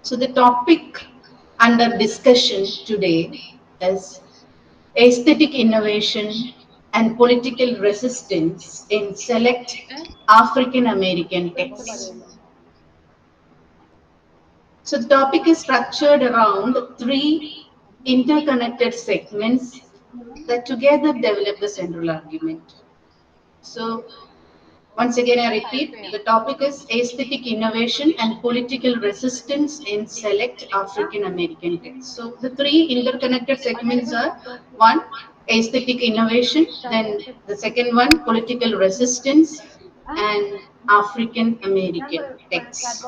So the topic under discussion today is aesthetic innovation and political resistance in select African American texts. So the topic is structured around three interconnected segments that together develop the central argument. So once again, I repeat, the topic is aesthetic innovation and political resistance in select African American texts. So the three interconnected segments are one, aesthetic innovation, then the second one, political resistance and African American texts.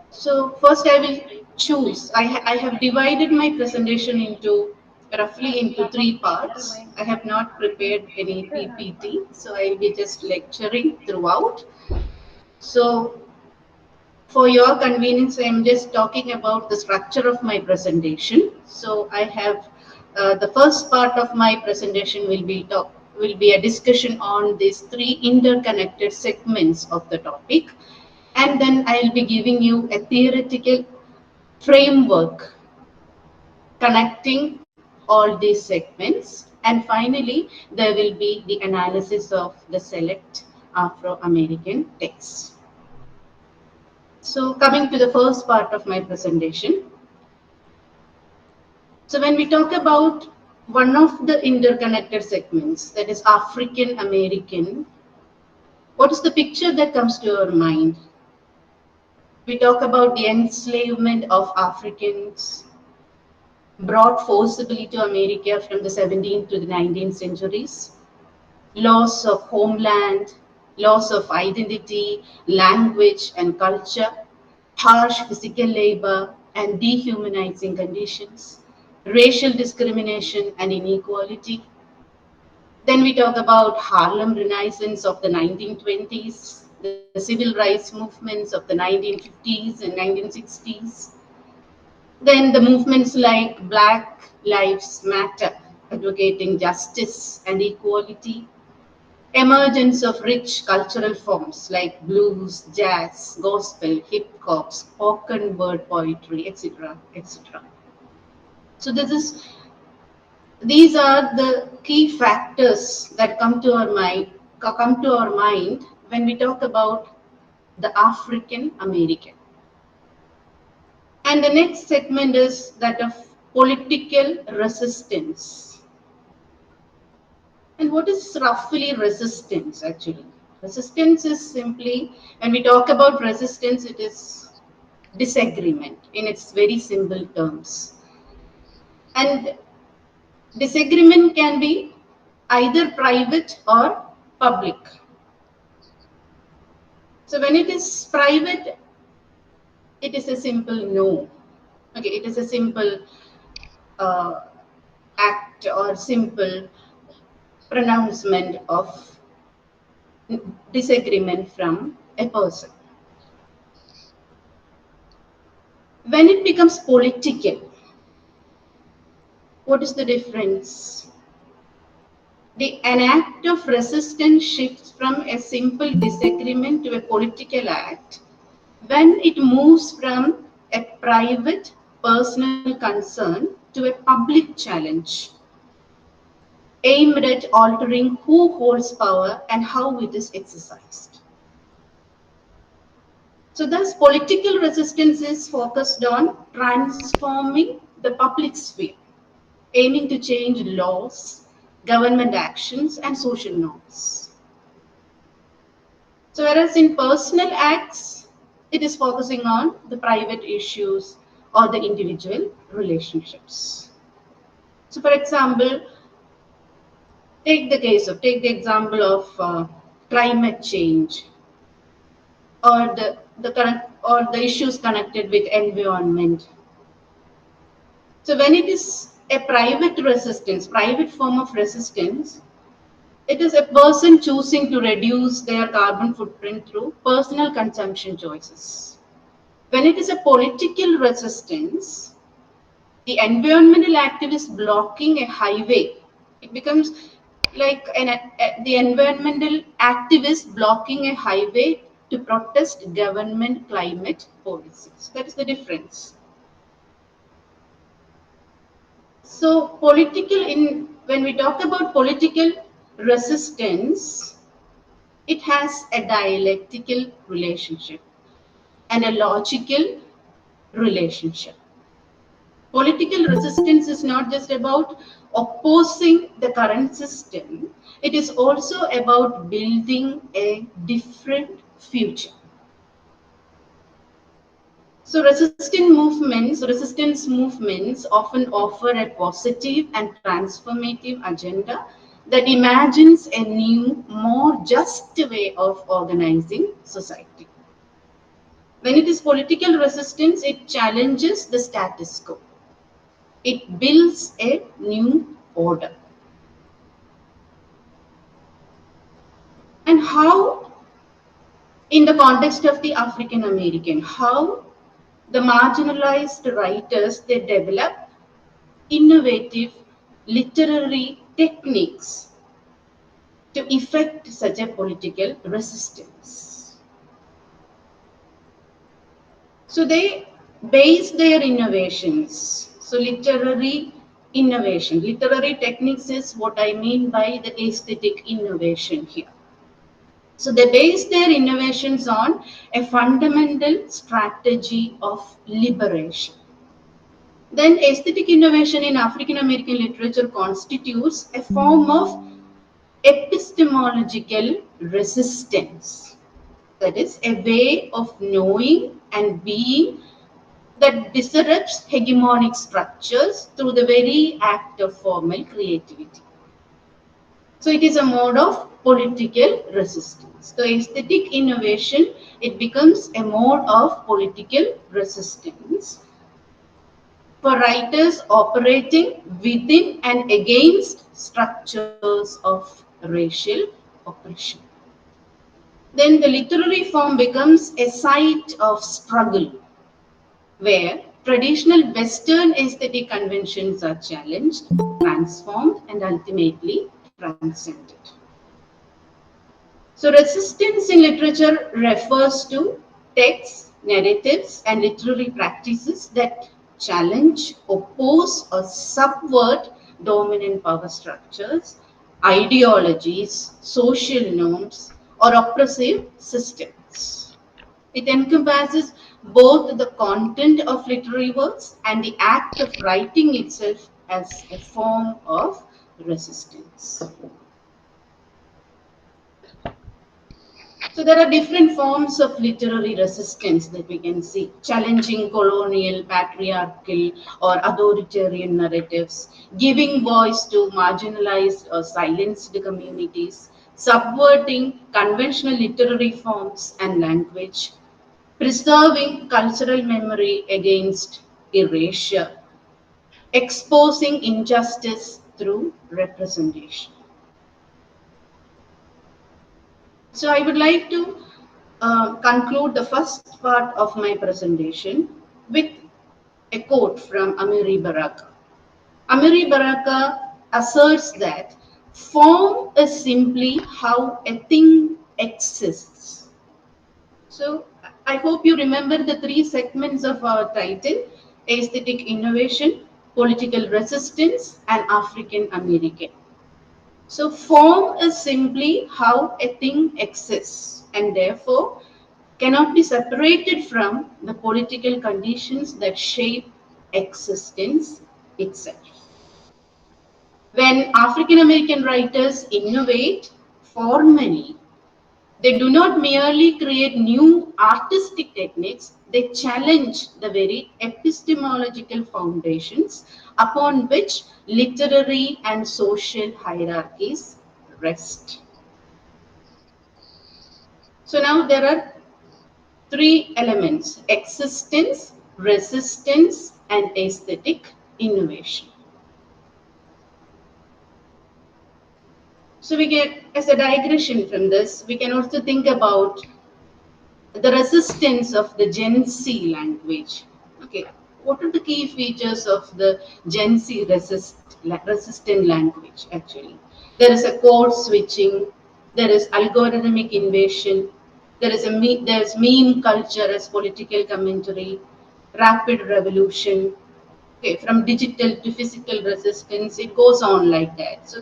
So first I will choose, I have divided my presentation into roughly into three parts. I have not prepared any PPT, so I will be just lecturing throughout. So for your convenience, I am just talking about the structure of my presentation. So I have the first part of my presentation will be a discussion on these three interconnected segments of the topic, and then I will be giving you a theoretical framework connecting all these segments, and finally there will be the analysis of the select Afro-American texts. So coming to the first part of my presentation. So when we talk about one of the interconnected segments, that is African American, what is the picture that comes to your mind? We talk about the enslavement of Africans brought forcibly to America from the 17th to the 19th centuries, loss of homeland, loss of identity, language, and culture, harsh physical labor and dehumanizing conditions, racial discrimination and inequality. Then we talk about Harlem Renaissance of the 1920s, the civil rights movements of the 1950s and 1960s. Then the movements like Black Lives Matter, advocating justice and equality, emergence of rich cultural forms like blues, jazz, gospel, hip hop, spoken word poetry, etc., etc. So these are the key factors that come to our mind when we talk about the African American. And the next segment is that of political resistance. And what is roughly resistance actually? Resistance is simply, when we talk about resistance, it is disagreement in its very simple terms. And disagreement can be either private or public. So when it is private, it is a simple no. Okay, it is a simple uh, act or simple pronouncement of disagreement from a person. When it becomes political, what is the difference? An act of resistance shifts from a simple disagreement to a political act when it moves from a private personal concern to a public challenge aimed at altering who holds power and how it is exercised. So thus political resistance is focused on transforming the public sphere, aiming to change laws, government actions, and social norms. So whereas in personal acts, it is focusing on the private issues or the individual relationships. So for example, take the example of climate change or the current or the issues connected with environment. So when it is a private form of resistance, it is a person choosing to reduce their carbon footprint through personal consumption choices. When it is a political resistance, the environmental activist blocking a highway, it becomes like the environmental activist blocking a highway to protest government climate policies. That is the difference. So when we talk about political resistance, it has a dialectical relationship and a logical relationship. Political resistance is not just about opposing the current system, it is also about building a different future. So resistance movements often offer a positive and transformative agenda that imagines a new, more just way of organizing society. When it is political resistance, it challenges the status quo. It builds a new order. And how, in the context of the African American, how the marginalized writers, they develop innovative literary techniques to effect such a political resistance. So they base their innovations. So literary innovation, literary techniques is what I mean by the aesthetic innovation here. So they base their innovations on a fundamental strategy of liberation. Then aesthetic innovation in African American literature constitutes a form of epistemological resistance. That is a way of knowing and being that disrupts hegemonic structures through the very act of formal creativity. So it is a mode of political resistance. The aesthetic innovation, it becomes a mode of political resistance for writers operating within and against structures of racial oppression. Then the literary form becomes a site of struggle where traditional Western aesthetic conventions are challenged, transformed, and ultimately transcended. So resistance in literature refers to texts, narratives, and literary practices that challenge, oppose, or subvert dominant power structures, ideologies, social norms, or oppressive systems. It encompasses both the content of literary works and the act of writing itself as a form of resistance. So there are different forms of literary resistance that we can see: challenging colonial, patriarchal, or authoritarian narratives, giving voice to marginalized or silenced communities, subverting conventional literary forms and language, preserving cultural memory against erasure, exposing injustice through representation. So I would like to conclude the first part of my presentation with a quote from Amiri Baraka. Amiri Baraka asserts that form is simply how a thing exists. So I hope you remember the three segments of our title: aesthetic innovation, political resistance, and African American. So form is simply how a thing exists and therefore cannot be separated from the political conditions that shape existence itself. When African American writers innovate formally, they do not merely create new artistic techniques, they challenge the very epistemological foundations upon which literary and social hierarchies rest. So now there are three elements: existence, resistance, and aesthetic innovation. So we get, as a digression from this, we can also think about the resistance of the Gen Z language. Okay, what are the key features of the Gen Z resistant language actually? There is a code switching, there is algorithmic invasion, There's meme culture as political commentary, rapid revolution. Okay, from digital to physical resistance, it goes on like that. So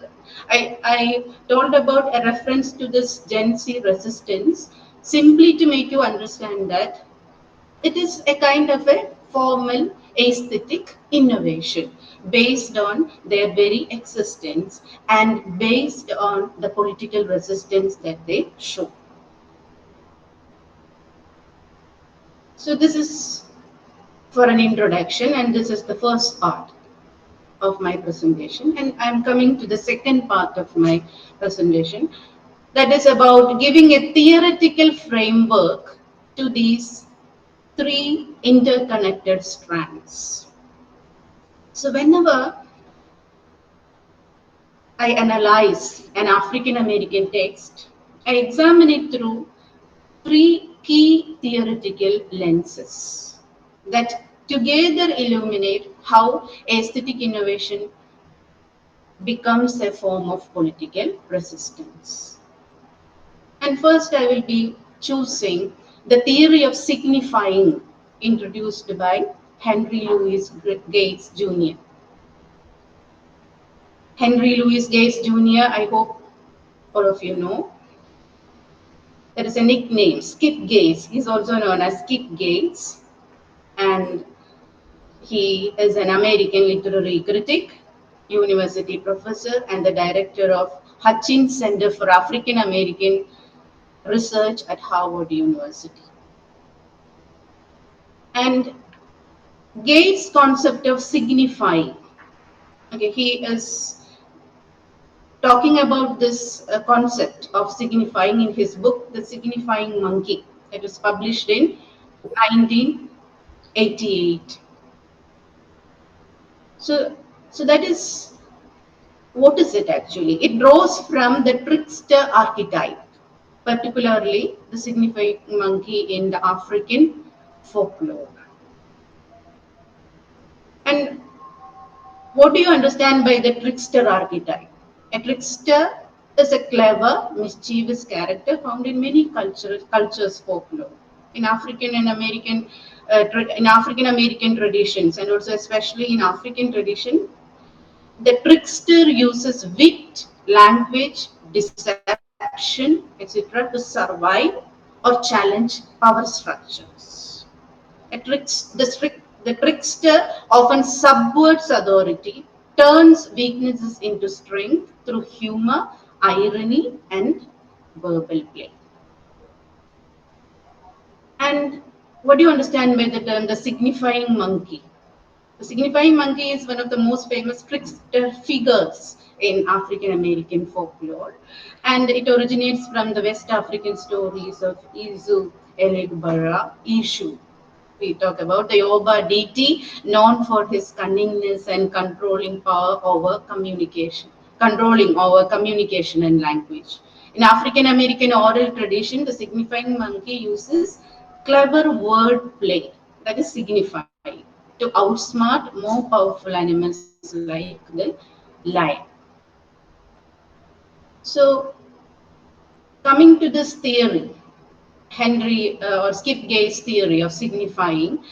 I told about a reference to this Gen Z resistance simply to make you understand that it is a kind of a formal aesthetic innovation based on their very existence and based on the political resistance that they show. So this is for an introduction, and this is the first part of my presentation, and I'm coming to the second part of my presentation, that is about giving a theoretical framework to these three interconnected strands. So whenever I analyze an African American text, I examine it through three key theoretical lenses that together illuminate how aesthetic innovation becomes a form of political resistance. And first, I will be choosing the theory of signifying introduced by Henry Louis Gates Jr. Henry Louis Gates Jr., I hope all of you know. There is a nickname, Skip Gates. He's also known as Skip Gates, and he is an American literary critic, university professor, and the director of Hutchins Center for African American Research at Harvard University. And Gates' concept of signifying, okay, he is talking about this concept of signifying in his book, The Signifying Monkey. It was published in 1988. So that is, what is it actually? It draws from the trickster archetype, particularly the signifying monkey in the African folklore. And what do you understand by the trickster archetype? A trickster is a clever, mischievous character found in many cultures folklore. In African American traditions, and also especially in African tradition, the trickster uses wit, language, deception, etc. to survive or challenge power structures. The trickster often subverts authority, turns weaknesses into strength through humor, irony, and verbal play. And what do you understand by the term the signifying monkey? The signifying monkey is one of the most famous trickster figures in African American folklore, and it originates from the West African stories of Izu, Elegbara, Ishu. We talk about the Yoruba deity known for his cunningness and controlling over communication and language. In African American oral tradition, the signifying monkey uses clever word play, that is signifying, to outsmart more powerful animals like the lion. So, coming to this theory, Henry or Skip Gates' theory of signifying,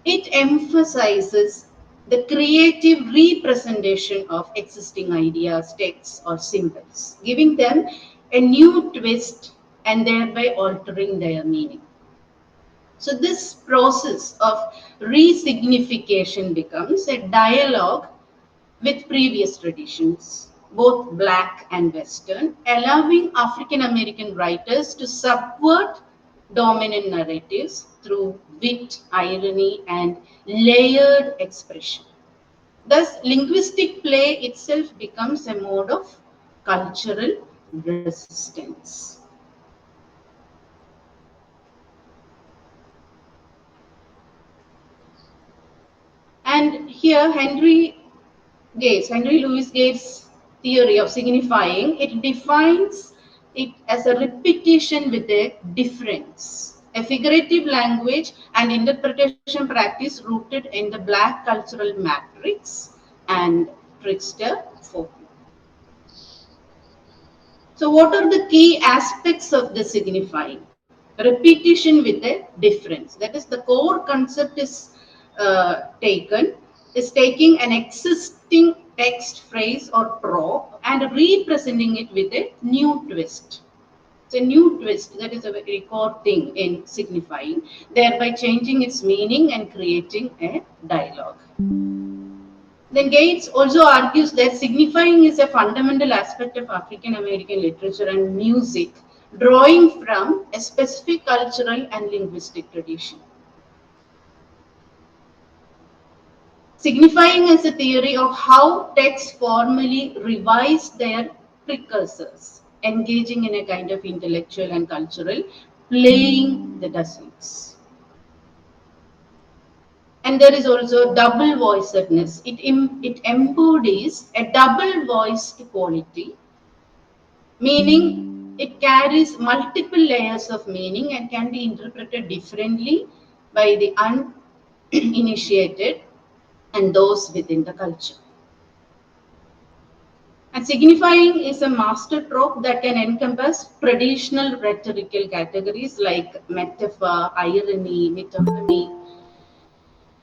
it emphasizes the creative representation of existing ideas, texts, or symbols, giving them a new twist and thereby altering their meaning. So this process of resignification becomes a dialogue with previous traditions, both Black and Western, allowing African American writers to subvert dominant narratives through wit, irony, and layered expression. Thus, linguistic play itself becomes a mode of cultural resistance. And here, Henry Louis Gates' theory of signifying, it defines it as a repetition with a difference, a figurative language and interpretation practice rooted in the Black cultural matrix and trickster folklore. So what are the key aspects of the signifying? repetition with a difference. That is, the core concept is taking an existing text, phrase, or trope and representing it with a new twist. It's a new twist, that is a very core thing in signifying, thereby changing its meaning and creating a dialogue. Then Gates also argues that signifying is a fundamental aspect of African American literature and music, drawing from a specific cultural and linguistic tradition. Signifying is a theory of how texts formally revise their precursors, engaging in a kind of intellectual and cultural playing the dozens. And there is also double voicedness. It embodies a double voiced quality, meaning it carries multiple layers of meaning and can be interpreted differently by the uninitiated and those within the culture. And signifying is a master trope that can encompass traditional rhetorical categories like metaphor, irony, metaphony,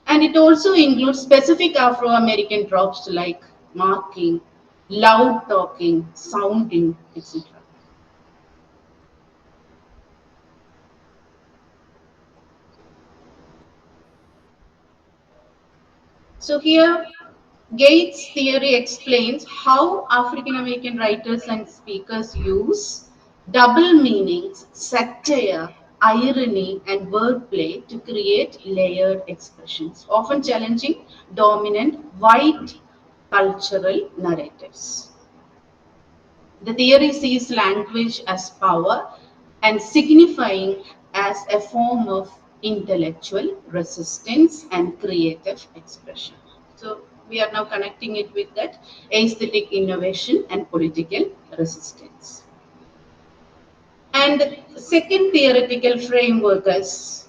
and it also includes specific Afro-American tropes like marking, loud talking, sounding, etc. So here, Gates' theory explains how African American writers and speakers use double meanings, satire, irony, and wordplay to create layered expressions, often challenging dominant white cultural narratives. The theory sees language as power and signifying as a form of intellectual resistance and creative expression. So we are now connecting it with that aesthetic innovation and political resistance. And the second theoretical framework is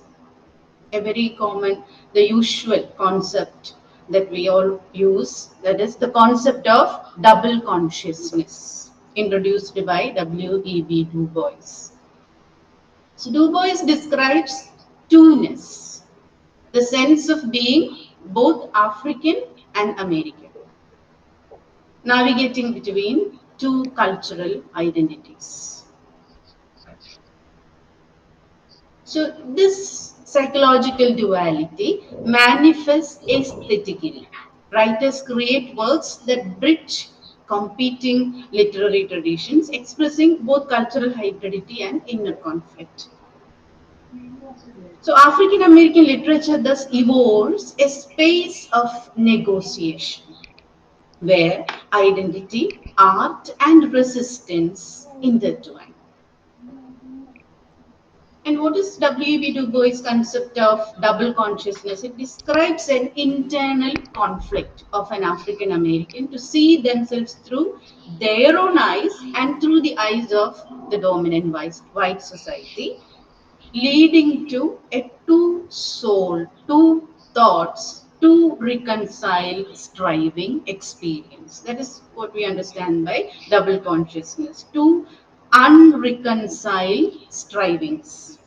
a very common, the usual concept that we all use, that is the concept of double consciousness, introduced by W.E.B. Du Bois. So Du Bois describes two-ness, the sense of being both African and American, navigating between two cultural identities. So this psychological duality manifests aesthetically. Writers create works that bridge competing literary traditions, expressing both cultural hybridity and inner conflict. So African American literature thus evolves a space of negotiation where identity, art, and resistance intertwine. And what is W.E.B. Du Bois' concept of double consciousness? It describes an internal conflict of an African American to see themselves through their own eyes and through the eyes of the dominant white society, leading to a two soul, two thoughts, two reconcile striving experience. That is what we understand by double consciousness, two unreconciled strivings.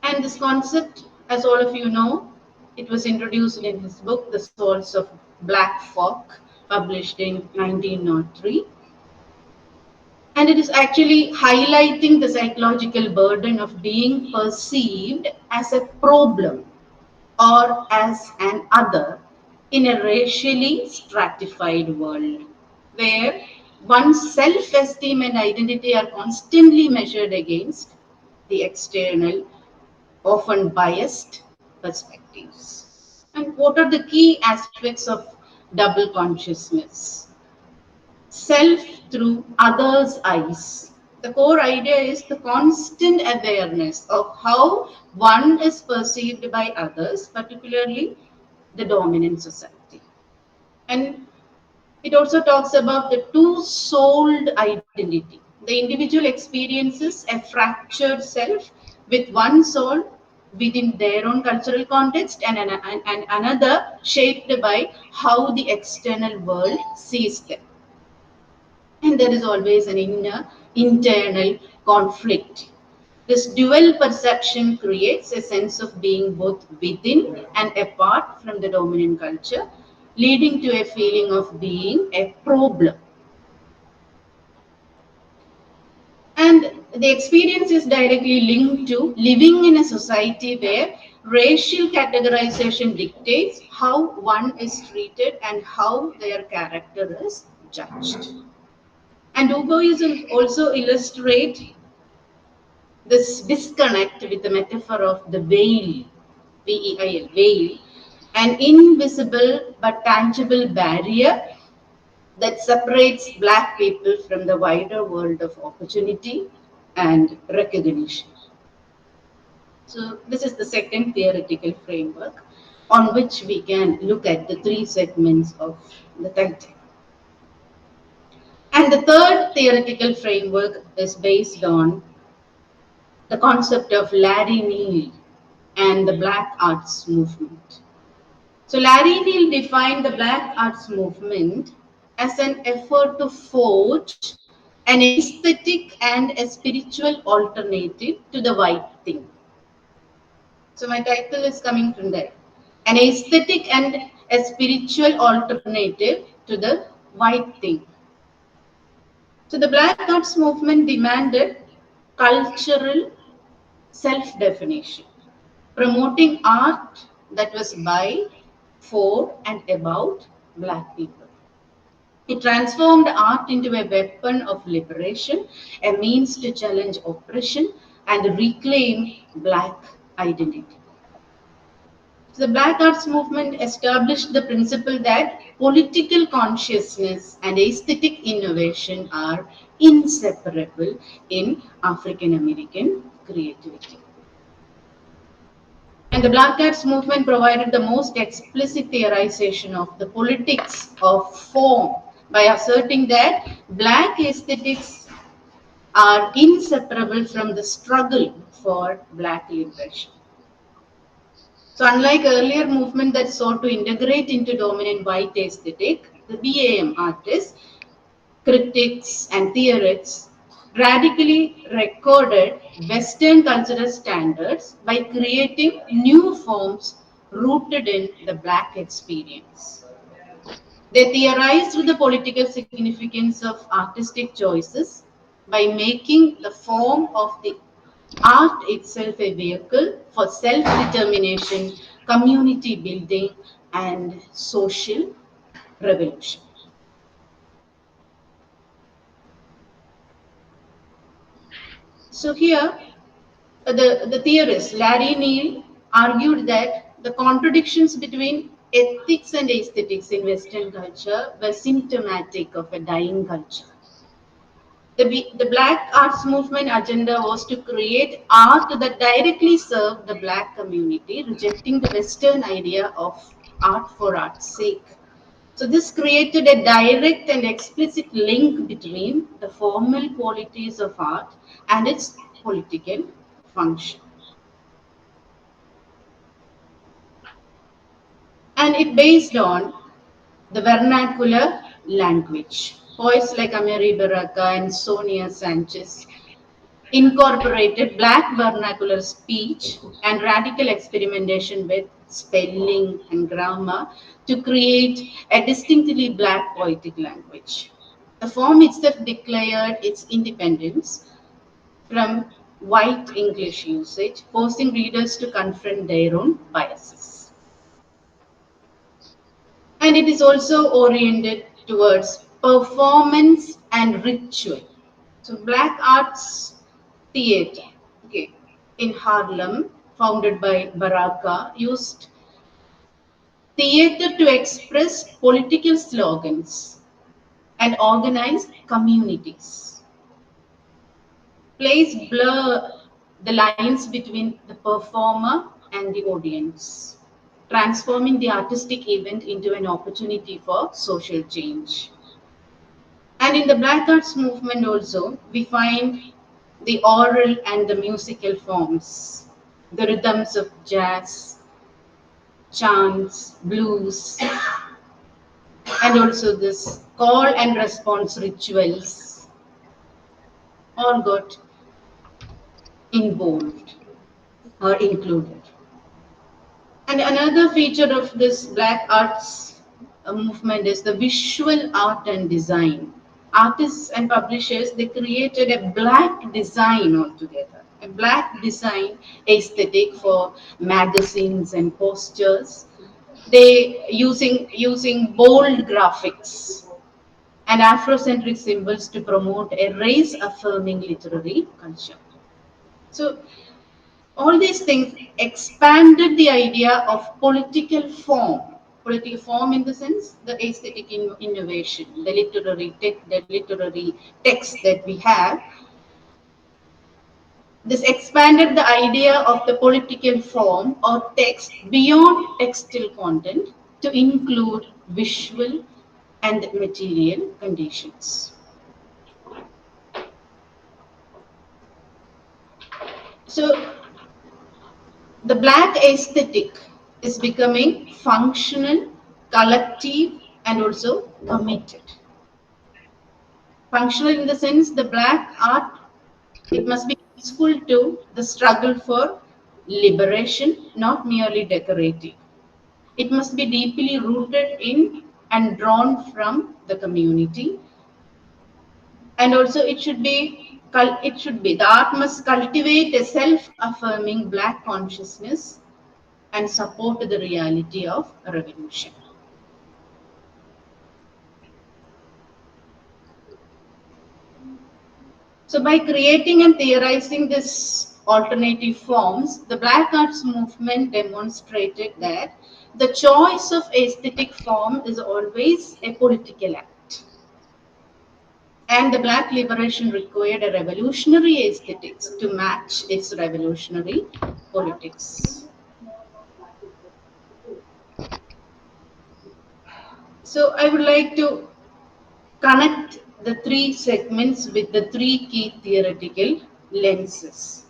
And this concept, as all of you know, it was introduced in his book, The Souls of Black Folk, published in 1903. And it is actually highlighting the psychological burden of being perceived as a problem or as an other in a racially stratified world, where one's self-esteem and identity are constantly measured against the external, often biased perspectives. And what are the key aspects of double consciousness? Self through others' eyes. The core idea is the constant awareness of how one is perceived by others, particularly the dominant society. And it also talks about the two-souled identity. The individual experiences a fractured self with one soul within their own cultural context and another shaped by how the external world sees them. And there is always an internal conflict. This dual perception creates a sense of being both within and apart from the dominant culture, leading to a feeling of being a problem. And the experience is directly linked to living in a society where racial categorization dictates how one is treated and how their character is judged. And Ugoism also illustrate this disconnect with the metaphor of the veil, veil, veil, an invisible but tangible barrier that separates Black people from the wider world of opportunity and recognition. So, this is the second theoretical framework on which we can look at the three segments of the title. And the third theoretical framework is based on the concept of Larry Neal and the Black Arts Movement. So, Larry Neal defined the Black Arts Movement as an effort to forge an aesthetic and a spiritual alternative to the white thing. So, my title is coming from there. An aesthetic and a spiritual alternative to the white thing. So, the Black Arts Movement demanded cultural self-definition, promoting art that was by, for, and about Black people. It transformed art into a weapon of liberation, a means to challenge oppression and reclaim Black identity. So the Black Arts Movement established the principle that political consciousness and aesthetic innovation are inseparable in African American creativity. And the Black Arts Movement provided the most explicit theorization of the politics of form by asserting that Black aesthetics are inseparable from the struggle for Black liberation. So unlike earlier movement that sought to integrate into dominant white aesthetic, the BAM artists, critics and theorists radically recorded Western cultural standards by creating new forms rooted in the Black experience. They theorized the political significance of artistic choices by making the form of the art itself a vehicle for self-determination, community building, and social revolution. So here, the theorist Larry Neal argued that the contradictions between ethics and aesthetics in Western culture were symptomatic of a dying culture. The Black Arts Movement agenda was to create art that directly served the Black community, rejecting the Western idea of art for art's sake. So this created a direct and explicit link between the formal qualities of art and its political function. And it based on the vernacular language. Poets like Amiri Baraka and Sonia Sanchez incorporated Black vernacular speech and radical experimentation with spelling and grammar to create a distinctly Black poetic language. The form itself declared its independence from white English usage, forcing readers to confront their own biases. And it is also oriented towards performance and ritual. So Black Arts Theatre, okay, in Harlem, founded by Baraka, used theatre to express political slogans and organize communities. Plays blur the lines between the performer and the audience, transforming the artistic event into an opportunity for social change. And in the Black Arts Movement also, we find the oral and the musical forms, the rhythms of jazz, chants, blues, and also this call and response rituals all got involved or included. And another feature of this Black arts movement is the visual art and design. Artists and publishers, they created a black design altogether, a black design aesthetic for magazines and posters. They using bold graphics and Afrocentric symbols to promote a race-affirming literary culture. So all these things expanded the idea of political form. Political form in the sense the aesthetic innovation, the literary text that we have. This expanded the idea of the political form or text beyond textual content to include visual and material conditions. So the black aesthetic is becoming functional, collective, and also committed. Functional in the sense the black art, it must be useful to the struggle for liberation, not merely decorative. It must be deeply rooted in and drawn from the community, and also it should be the art must cultivate a self-affirming black consciousness and support the reality of revolution. So by creating and theorizing this alternative forms, the Black Arts movement demonstrated that the choice of aesthetic form is always a political act. And the Black liberation required a revolutionary aesthetics to match its revolutionary politics. So I would like to connect the three segments with the three key theoretical lenses.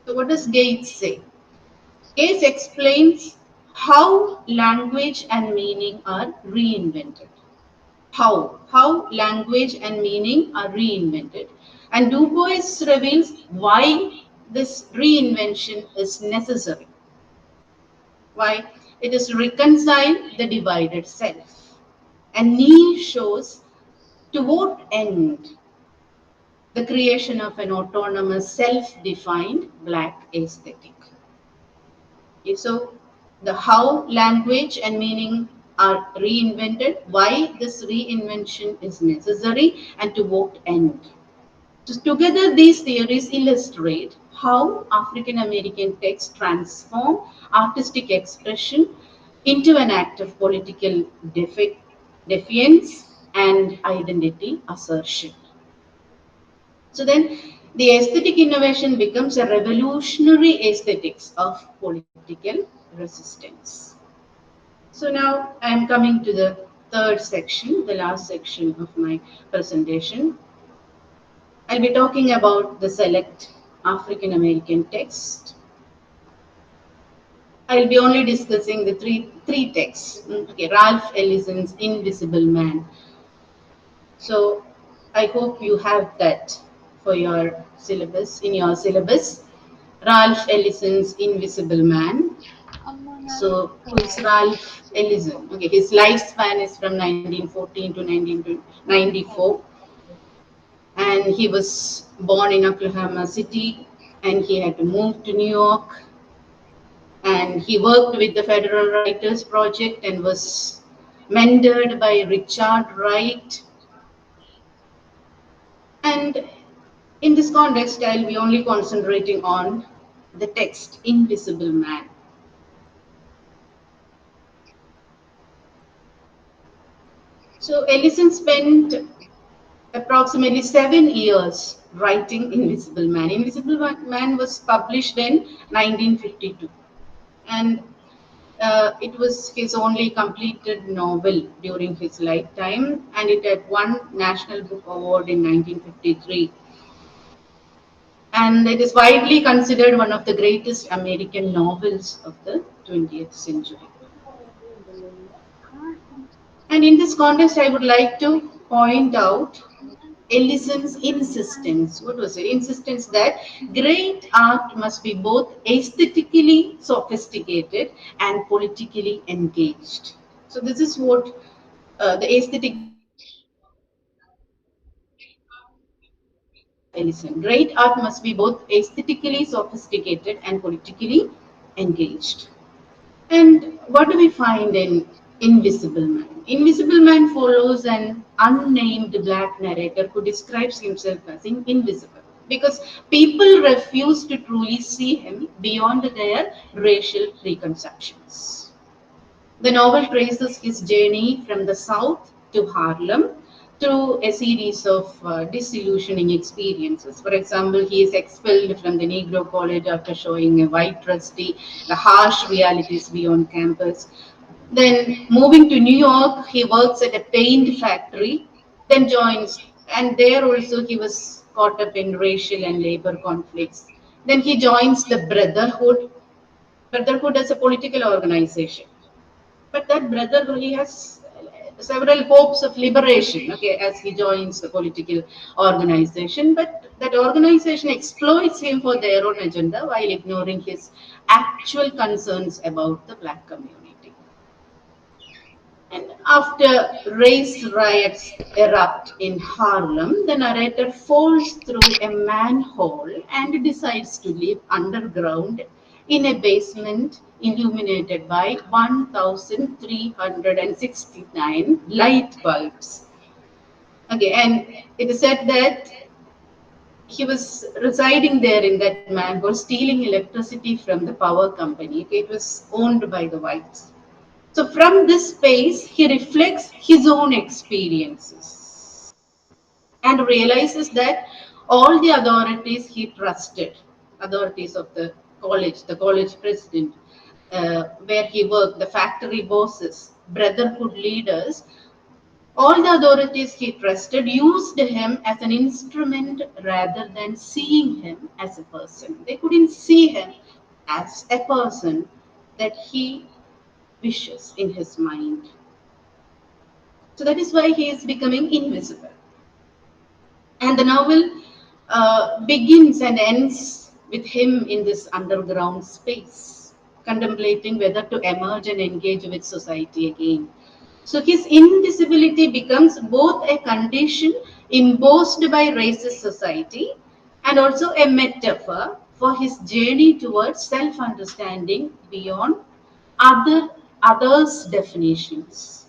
So what does Gates say? Gates explains how language and meaning are reinvented. How language and meaning are reinvented. And Du Bois reveals why this reinvention is necessary. Why? It is to reconcile the divided self. And Neil shows to what end the creation of an autonomous, self-defined black aesthetic. Okay, so the how language and meaning are reinvented, why this reinvention is necessary, and to what end. So together, these theories illustrate how African American texts transform artistic expression into an act of political defiance and identity assertion. So then the aesthetic innovation becomes a revolutionary aesthetics of political resistance. So now I am coming to the third section, the last section of my presentation. I'll be talking about the select African American text. I'll be only discussing the three texts. Okay, Ralph Ellison's Invisible Man. So I hope you have that for your syllabus, in your syllabus. Ralph Ellison's Invisible Man. So who's Ralph Ellison? Okay, his lifespan is from 1914 to 1994. And he was born in Oklahoma City and he had to move to New York. And he worked with the Federal Writers Project and was mentored by Richard Wright. And in this context, I'll be only concentrating on the text Invisible Man. So Ellison spent approximately 7 years writing Invisible Man. Invisible Man was published in 1952. And it was his only completed novel during his lifetime, and it had won National Book Award in 1953. And it is widely considered one of the greatest American novels of the 20th century. And in this context, I would like to point out Ellison's insistence, what was it? Insistence that great art must be both aesthetically sophisticated and politically engaged. So this is what the aesthetic brilliance of Ellison. Great art must be both aesthetically sophisticated and politically engaged. And what do we find in Invisible Man? Invisible Man follows an unnamed black narrator who describes himself as invisible because people refuse to truly see him beyond their racial preconceptions. The novel traces his journey from the South to Harlem through a series of disillusioning experiences. For example, he is expelled from the Negro College after showing a white trustee the harsh realities beyond campus. Then, moving to New York, he works at a paint factory, then joins, and there also he was caught up in racial and labor conflicts. Then he joins the Brotherhood as a political organization, but that brother, he has several hopes of liberation, okay, as he joins the political organization. But that organization exploits him for their own agenda while ignoring his actual concerns about the black community. And after race riots erupt in Harlem, the narrator falls through a manhole and decides to live underground in a basement illuminated by 1,369 light bulbs. Okay, and it is said that he was residing there in that manhole, stealing electricity from the power company. Okay, it was owned by the whites. So from this space, he reflects his own experiences and realizes that all the authorities he trusted, authorities of the college president, where he worked, the factory bosses, brotherhood leaders, all the authorities he trusted used him as an instrument rather than seeing him as a person. They couldn't see him as a person that he wishes in his mind. So that is why he is becoming invisible. And the novel begins and ends with him in this underground space, contemplating whether to emerge and engage with society again. So his invisibility becomes both a condition imposed by racist society and also a metaphor for his journey towards self-understanding beyond others' definitions.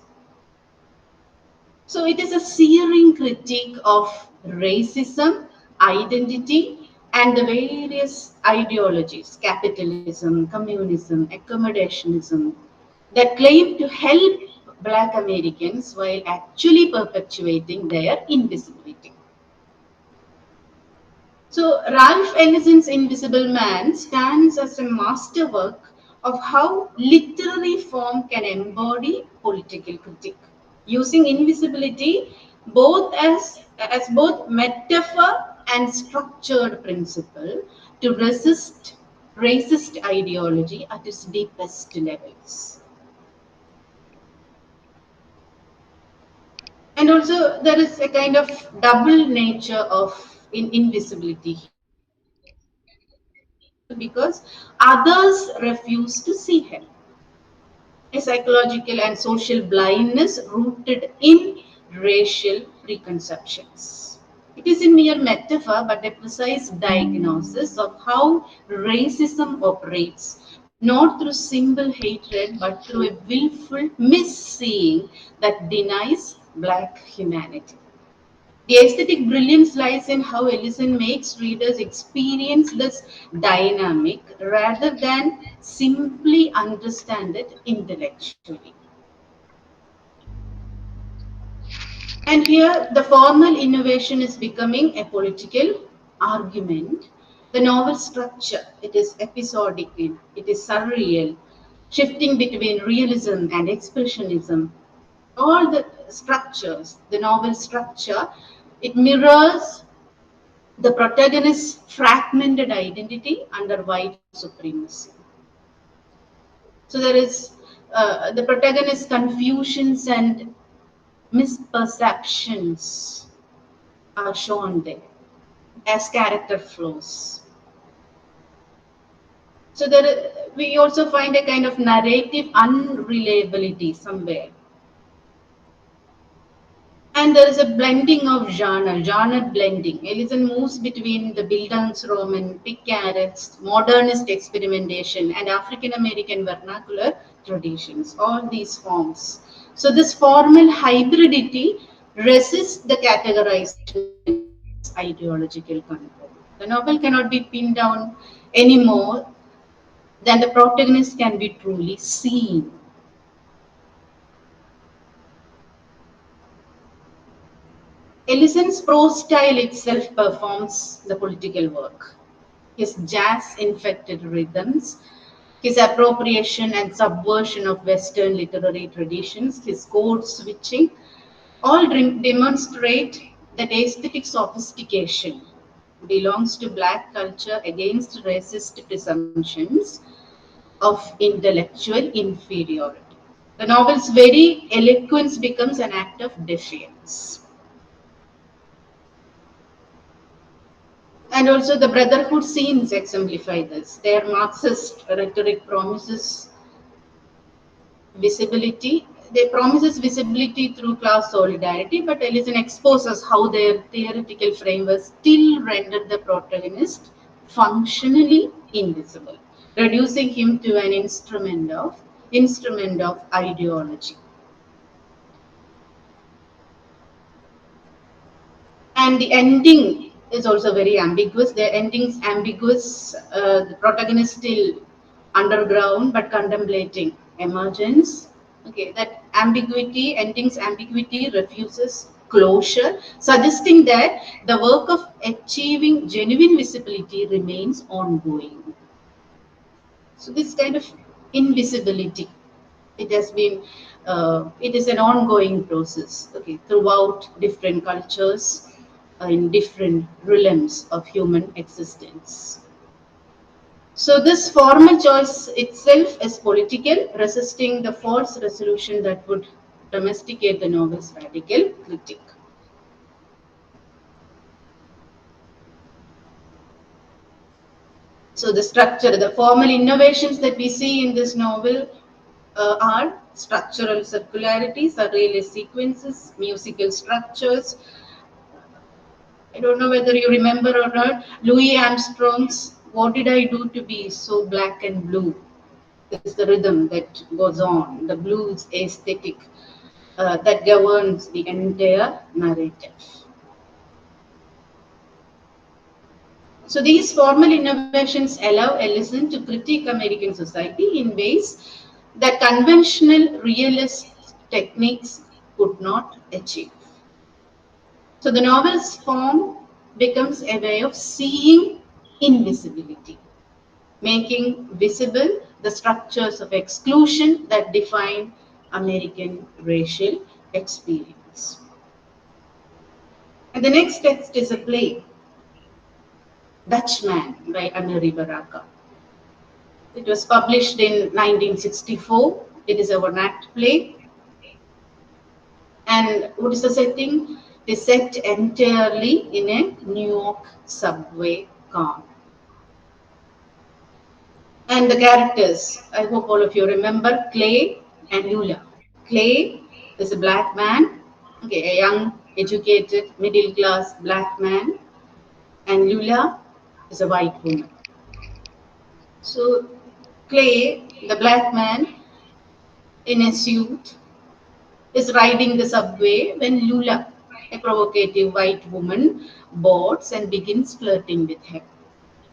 So it is a searing critique of racism, identity, and the various ideologies, capitalism, communism, accommodationism, that claim to help Black Americans while actually perpetuating their invisibility. So Ralph Ellison's Invisible Man stands as a masterwork of how literary form can embody political critique, using invisibility both as both metaphor and structured principle to resist racist ideology at its deepest levels. And also, there is a kind of double nature of invisibility here. Ellis is invisible because others refuse to see him. A psychological and social blindness rooted in racial preconceptions. It is a mere metaphor, but a precise diagnosis of how racism operates, not through simple hatred, but through a willful misseeing that denies Black humanity. The aesthetic brilliance lies in how Ellison makes readers experience this dynamic rather than simply understand it intellectually. And here, the formal innovation is becoming a political argument. The novel structure, it is episodic, it is surreal, shifting between realism and expressionism. All the structures, the novel structure, it mirrors the protagonist's fragmented identity under white supremacy. So there is the protagonist's confusions and misperceptions. are shown there as character flaws. So we also find a kind of narrative unreliability somewhere. And there is a blending of genre blending. Ellison moves between the Bildungsroman, picarets, modernist experimentation, and African American vernacular traditions, all these forms. So this formal hybridity resists the categorization and demands ideological control. The novel cannot be pinned down anymore than the protagonist can be truly seen. Ellison's prose style itself performs the political work. His jazz infected rhythms, his appropriation and subversion of Western literary traditions, his code switching, all demonstrate that aesthetic sophistication belongs to black culture against racist presumptions of intellectual inferiority. The novel's very eloquence becomes an act of defiance. And also the brotherhood scenes exemplify this. Their Marxist rhetoric promises visibility. They promises visibility through class solidarity, but Ellison exposes how their theoretical frameworks still render the protagonist functionally invisible, reducing him to an instrument of ideology. And the ending is also very ambiguous. The ending's ambiguous. The protagonist still underground but contemplating emergence. Okay, that ambiguity, ending's ambiguity refuses closure, suggesting that the work of achieving genuine visibility remains ongoing. So this kind of invisibility, it is an ongoing process, okay, throughout different cultures, in different realms of human existence. So this formal choice itself is political, resisting the false resolution that would domesticate the novel's radical critique. So the structure, the formal innovations that we see in this novel are structural circularities, surrealist sequences, musical structures. I don't know whether you remember or not, Louis Armstrong's "What Did I Do to Be So Black and Blue" is the rhythm that goes on, the blues aesthetic that governs the entire narrative. So these formal innovations allow Ellison to critique American society in ways that conventional realist techniques could not achieve. So the novel's form becomes a way of seeing invisibility, making visible the structures of exclusion that define American racial experience. And the next text is a play, Dutchman by Anuri Baraka. It was published in 1964. It is a one-act play. And what is the setting? It is set entirely in a New York subway car. And the characters, I hope all of you remember Clay and Lula. Clay is a black man, okay, a young, educated, middle class black man, and Lula is a white woman. So Clay, the black man in a suit, is riding the subway when Lula, a provocative white woman, boards and begins flirting with him.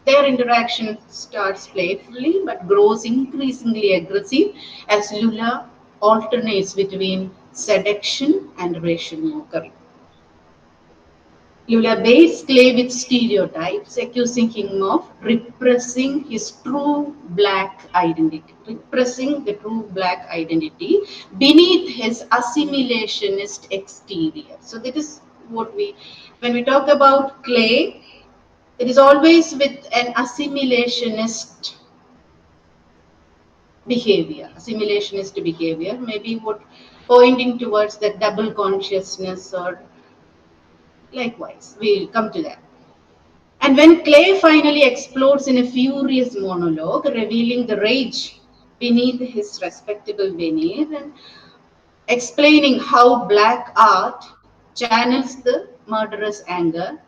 Their interaction starts playfully but grows increasingly aggressive as Lula alternates between seduction and racial mockery. Lula baits Clay with stereotypes, accusing him of repressing his true black identity, repressing the true black identity beneath his assimilationist exterior. So that is what when we talk about Clay, it is always with an assimilationist behavior, maybe what pointing towards that double consciousness or Likewise, we'll come to that. And when Clay finally explodes in a furious monologue, revealing the rage beneath his respectable veneer and explaining how black art channels the murderous anger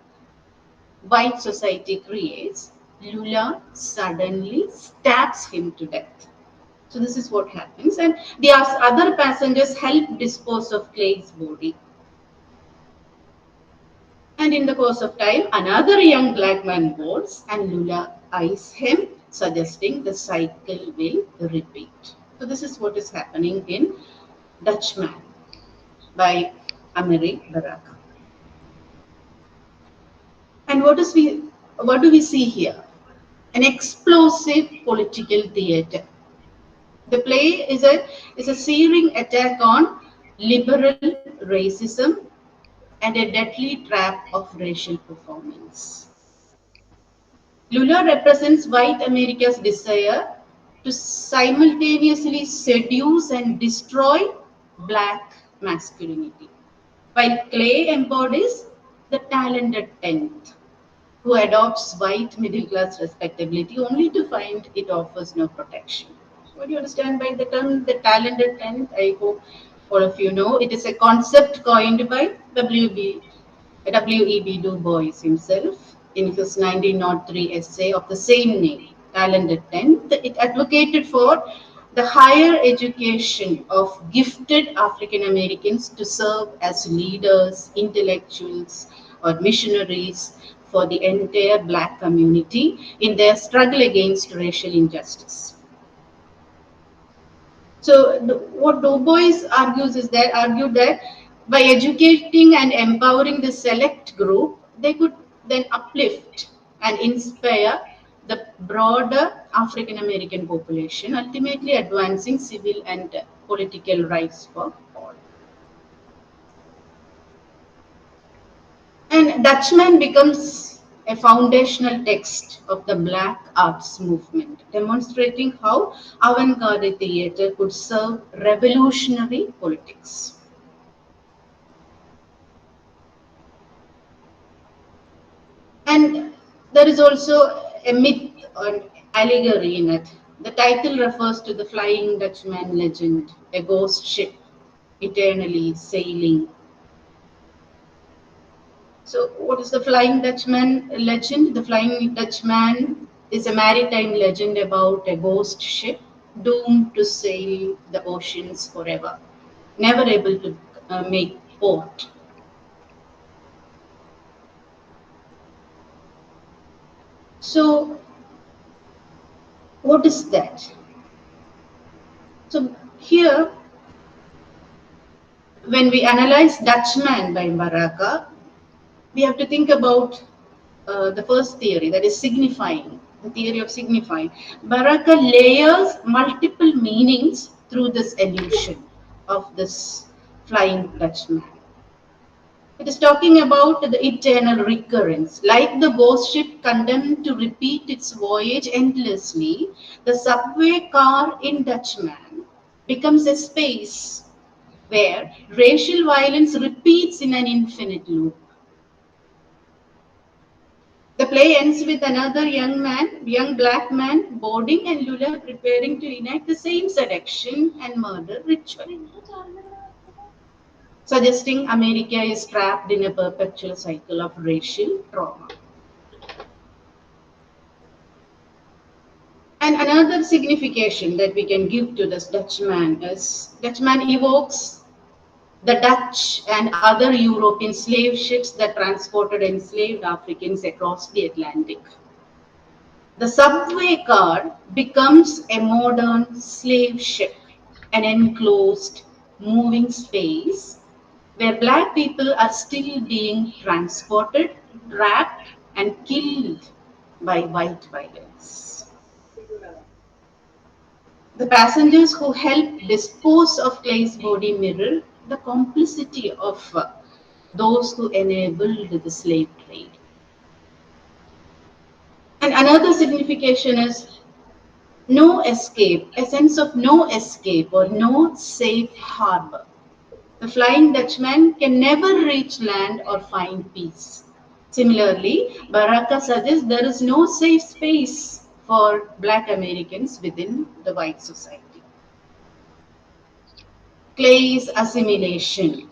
white society creates, Lula suddenly stabs him to death. So this is what happens, and the other passengers help dispose of Clay's body. And in the course of time, another young black man boards, and Lula eyes him, suggesting the cycle will repeat. So this is what is happening in Dutchman by Amiri Baraka. And what do we see here? An explosive political theatre. The play is a searing attack on liberal racism and a deadly trap of racial performance. Lula represents white America's desire to simultaneously seduce and destroy black masculinity, while Clay embodies the talented tenth, who adopts white middle class respectability only to find it offers no protection. What do you understand by the term the talented tenth? I hope all of you know. It is a concept coined by W.E.B. Du Bois himself in his 1903 essay of the same name, Talented Tenth. It advocated for the higher education of gifted African Americans to serve as leaders, intellectuals, or missionaries for the entire black community in their struggle against racial injustice. So what Du Bois argued that by educating and empowering the select group, they could then uplift and inspire the broader African American population, ultimately advancing civil and political rights for all. And Dutchman becomes a foundational text of the Black Arts movement, demonstrating how avant-garde theatre could serve revolutionary politics. And there is also a myth or allegory in it. The title refers to the Flying Dutchman legend, a ghost ship eternally sailing. So, what is the Flying Dutchman legend? The Flying Dutchman is a maritime legend about a ghost ship doomed to sail the oceans forever, never able to make port. So, what is that? So, here, when we analyze Dutchman by Baraka, we have to think about the first theory, that is signifying, the theory of signifying. Baraka layers multiple meanings through this illusion of this Flying Dutchman. It is talking about the eternal recurrence. Like the ghost ship condemned to repeat its voyage endlessly, the subway car in Dutchman becomes a space where racial violence repeats in an infinite loop. The play ends with another young black man, boarding and Lula preparing to enact the same seduction and murder ritual, suggesting America is trapped in a perpetual cycle of racial trauma. And another signification that we can give to this Dutchman is Dutchman evokes the Dutch and other European slave ships that transported enslaved Africans across the Atlantic. The subway car becomes a modern slave ship, an enclosed, moving space where black people are still being transported, trapped, and killed by white violence. The passengers who helped dispose of Clay's body mirror the complicity of those who enabled the slave trade. And another signification is no escape, a sense of no escape or no safe harbor. The Flying Dutchman can never reach land or find peace. Similarly, Baraka suggests there is no safe space for Black Americans within the white society. Clay's assimilation,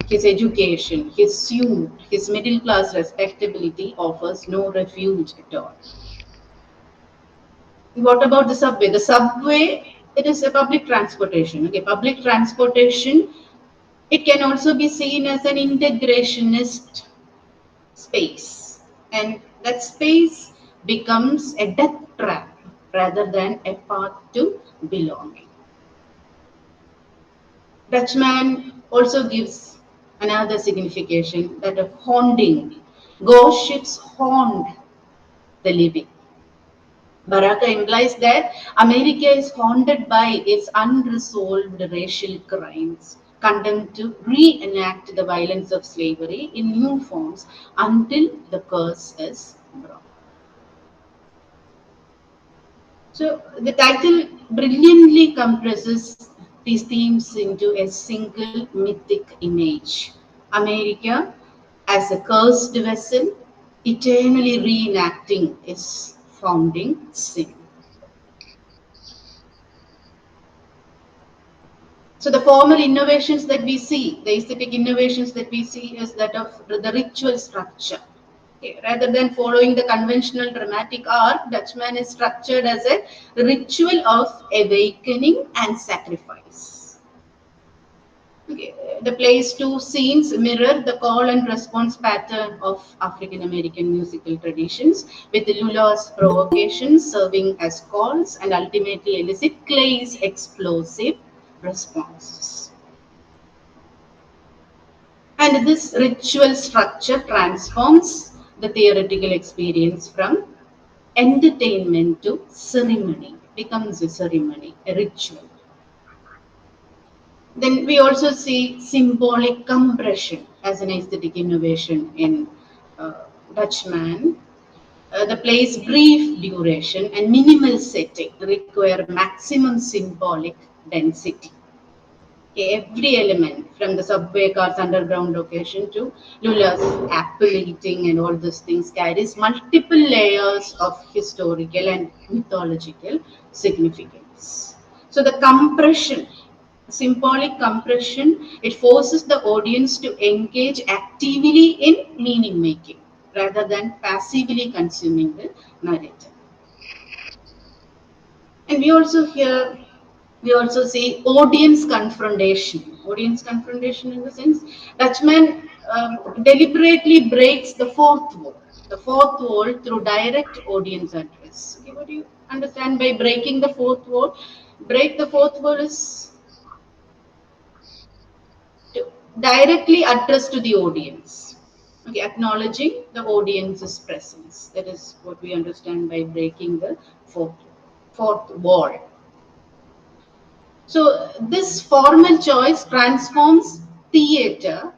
his education, his suit, his middle class respectability offers no refuge at all. What about the subway? The subway, it is a public transportation. Okay, public transportation, it can also be seen as an integrationist space. And that space becomes a death trap rather than a path to belonging. Dutchman also gives another signification, that of haunting. Ghost ships haunt the living. Baraka implies that America is haunted by its unresolved racial crimes, condemned to reenact the violence of slavery in new forms until the curse is broken. So the title brilliantly compresses these themes into a single mythic image. America as a cursed vessel, eternally reenacting its founding sin. So the formal innovations that we see, the aesthetic innovations that we see is that of the ritual structure. Okay, rather than following the conventional dramatic arc, Dutchman is structured as a ritual of awakening and sacrifice. Okay, the play's two scenes mirror the call and response pattern of African American musical traditions, with Lula's provocations serving as calls and ultimately elicit Clay's explosive responses. And this ritual structure transforms the theoretical experience from entertainment to ceremony, becomes a ceremony, a ritual. Then we also see symbolic compression as an aesthetic innovation in uh, Dutchman. The play's brief duration and minimal setting require maximum symbolic density. Every element, from the subway car's underground location to Lula's apple eating and all those things, carries multiple layers of historical and mythological significance. So the compression, symbolic compression, it forces the audience to engage actively in meaning making rather than passively consuming the narrative. And we also see audience confrontation. Audience confrontation in the sense, Dutchman deliberately breaks the fourth wall through direct audience address. Okay, what do you understand by breaking the fourth wall? Break the fourth wall is to directly address to the audience. Okay, acknowledging the audience's presence. That is what we understand by breaking the fourth wall. So this formal choice transforms theatre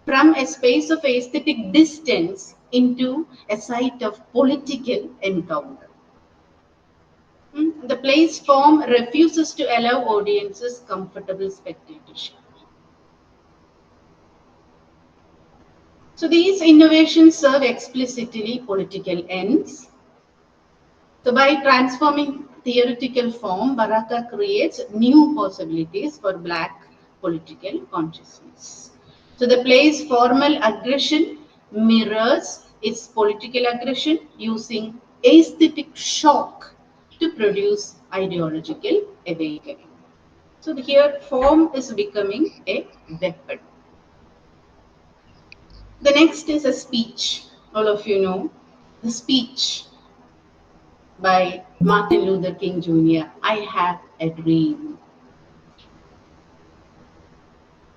from a space of aesthetic distance into a site of political encounter. The play's form refuses to allow audiences comfortable spectatorship. So these innovations serve explicitly political ends. So by transforming theoretical form, Baraka creates new possibilities for Black political consciousness. So the play's formal aggression mirrors its political aggression, using aesthetic shock to produce ideological awakening. So here form is becoming a weapon. The next is a speech. All of you know the speech by Martin Luther King Jr. I have a dream.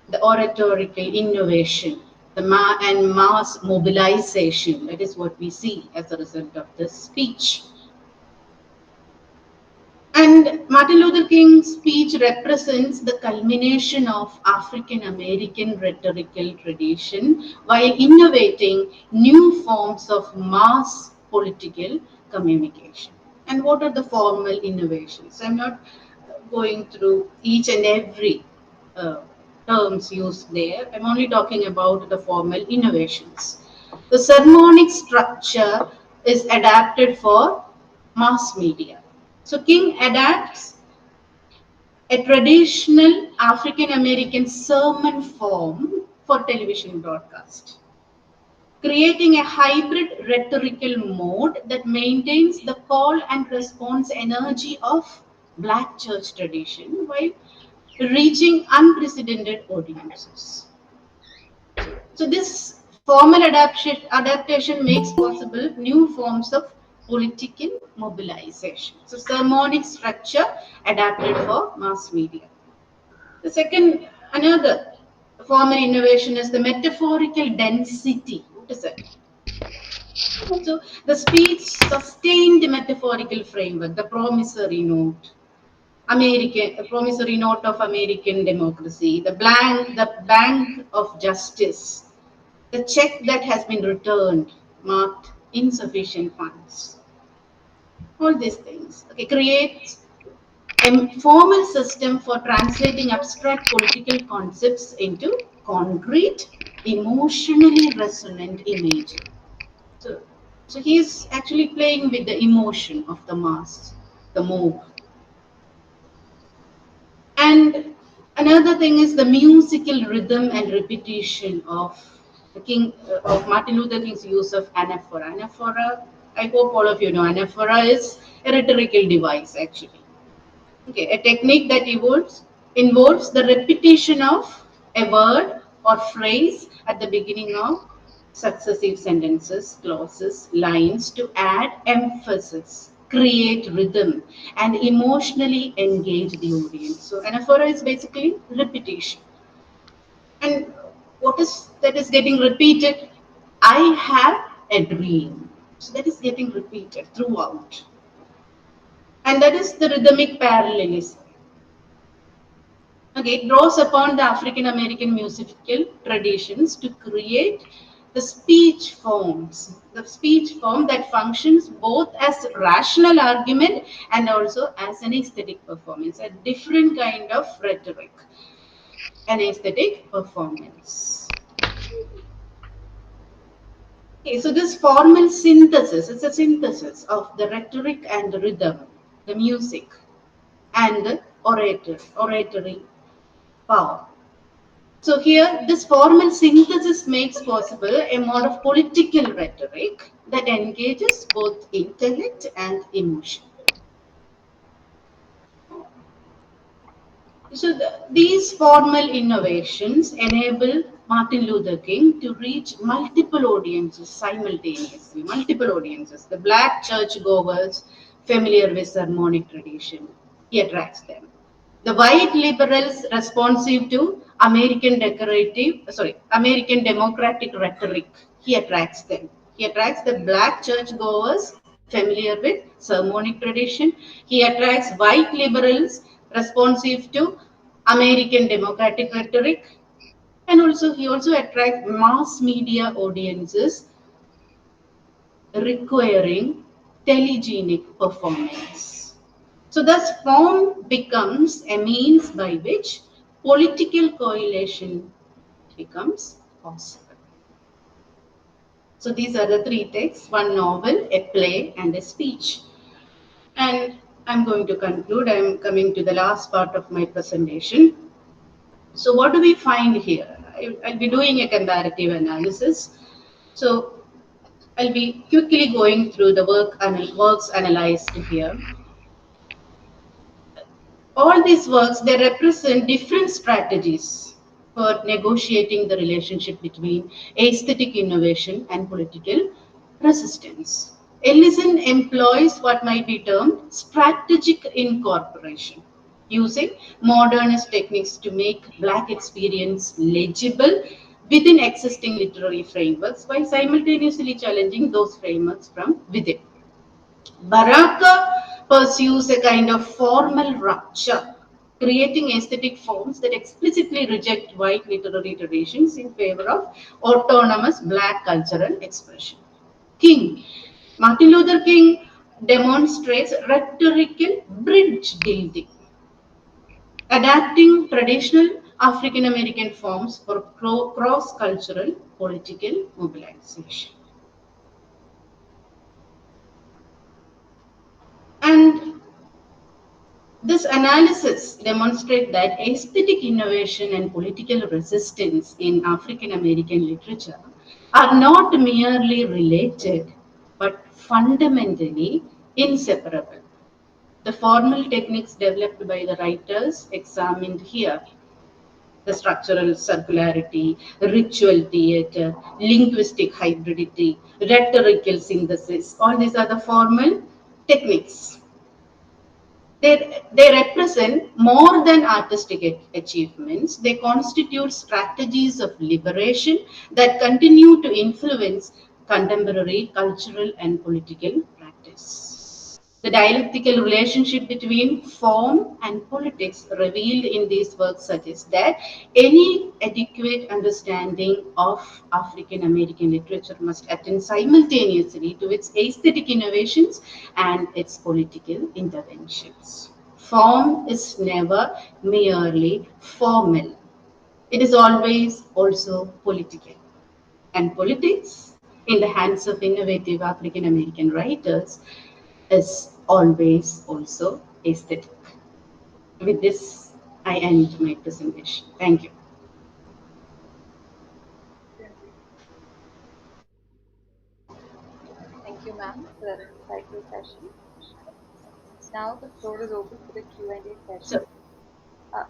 The oratorical innovation, the and mass mobilization, that is what we see as a result of this speech. And Martin Luther King's speech represents the culmination of African American rhetorical tradition while innovating new forms of mass political communication. And what are the formal innovations? I'm not going through each and every uh, terms used there. I'm only talking about the formal innovations. The sermonic structure is adapted for mass media. So King adapts a traditional African American sermon form for television broadcast, creating a hybrid rhetorical mode that maintains the call and response energy of Black church tradition while reaching unprecedented audiences. So this formal adaptation makes possible new forms of political mobilization. So sermonic structure adapted for mass media. The second, another formal innovation is the metaphorical density. What is it? So the speech sustained metaphorical framework, the promissory note, a promissory note of American democracy, the bank of justice, the check that has been returned marked insufficient funds. All these things, okay, creates a formal system for translating abstract political concepts into concrete, emotionally resonant imagery. So, so he's actually playing with the emotion of the mass, the mob. And another thing is the musical rhythm and repetition of of Martin Luther King's use of anaphora. Anaphora, I hope all of you know, anaphora is a rhetorical device actually. Okay, a technique that involves the repetition of a word or phrase at the beginning of successive sentences, clauses, lines to add emphasis, create rhythm, and emotionally engage the audience. So, anaphora is basically repetition. And what is that is getting repeated? I have a dream. So, that is getting repeated throughout. And that is the rhythmic parallelism. Okay, it draws upon the African American musical traditions to create the speech form that functions both as rational argument and also as an aesthetic performance, a different kind of rhetoric, an aesthetic performance. Okay, so this formal synthesis, it's a synthesis of the rhetoric and the rhythm, the music, and the oratory power. So here, this formal synthesis makes possible a mode of political rhetoric that engages both intellect and emotion. So these formal innovations enable Martin Luther King to reach multiple audiences simultaneously, multiple audiences. The Black churchgoers familiar with sermonic tradition, he attracts them. The white liberals responsive to American democratic rhetoric, he attracts them. He attracts the Black churchgoers familiar with sermonic tradition. He attracts white liberals responsive to American democratic rhetoric. And also he also attracts mass media audiences requiring telegenic performance. So thus form becomes a means by which political coalition becomes possible. So these are the three texts, one novel, a play, and a speech. And I'm going to conclude. I'm coming to the last part of my presentation. So what do we find here? I'll be doing a comparative analysis. So I'll be quickly going through the works analyzed here. All these works, they represent different strategies for negotiating the relationship between aesthetic innovation and political resistance. Ellison employs what might be termed strategic incorporation, using modernist techniques to make Black experience legible within existing literary frameworks while simultaneously challenging those frameworks from within. Baraka pursues a kind of formal rupture, creating aesthetic forms that explicitly reject white literary traditions in favor of autonomous Black cultural expression. King, Martin Luther King demonstrates rhetorical bridge building, adapting traditional African American forms for cross cultural political mobilization. And this analysis demonstrates that aesthetic innovation and political resistance in African American literature are not merely related but fundamentally inseparable. The formal techniques developed by the writers examined here, the structural circularity, ritual theater, linguistic hybridity, rhetorical synthesis, all these are the formal techniques. They represent more than artistic achievements. They constitute strategies of liberation that continue to influence contemporary cultural and political practice. The dialectical relationship between form and politics revealed in these works suggests that any adequate understanding of African American literature must attend simultaneously to its aesthetic innovations and its political interventions. Form is never merely formal, it is always also political. And politics, in the hands of innovative African American writers, is always also aesthetic. With this, I end my presentation. Thank you. Thank you, ma'am, for that insightful session. Now the floor is open for the Q&A session. So,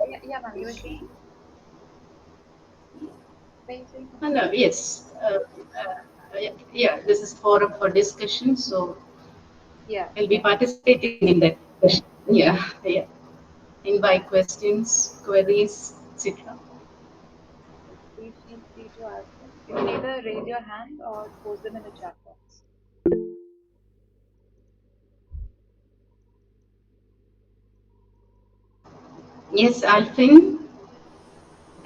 Yeah, ma'am, you were saying? Were you saying something? no, yes, yeah, this is forum for discussion, so Yeah, I'll be yeah. participating in that discussion. Yeah, yeah. Invite questions, queries, etc. Please feel free to ask them. You can either raise your hand or post them in the chat box. Yes, Alfin.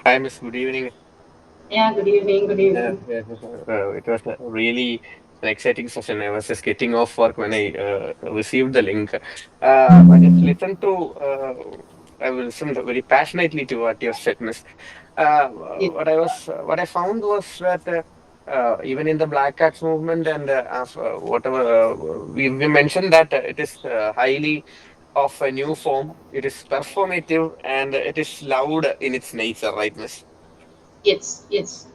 Hi, Miss. Good evening. Yeah, good evening, good evening. Yeah. It was a really an exciting session. I was just getting off work when I received the link. I just listened to. I listened very passionately to what you said, Miss. Yes, What I found was that even in the Black Cats movement and whatever we mentioned that it is highly of a new form. It is performative and it is loud in its nature, right, Miss? yes, yes,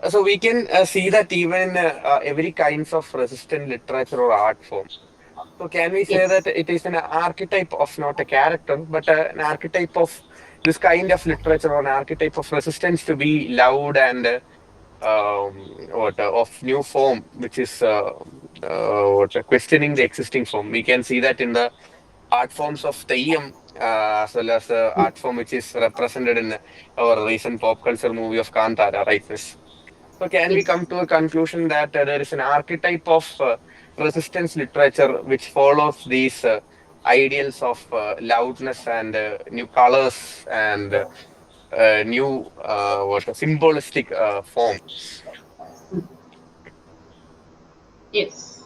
So we can see that even in every kinds of resistant literature or art form. So can we say that yes, it is an archetype of not a character, but an archetype of this kind of literature or an archetype of resistance to be loud and of new form, which is questioning the existing form. We can see that in the art forms of Tayyam, as well as the art form which is represented in our recent pop culture movie of Kantara, right, Miss? So can we yes, come to a conclusion that there is an archetype of resistance literature which follows these ideals of loudness and new colors and new what symbolistic form? yes.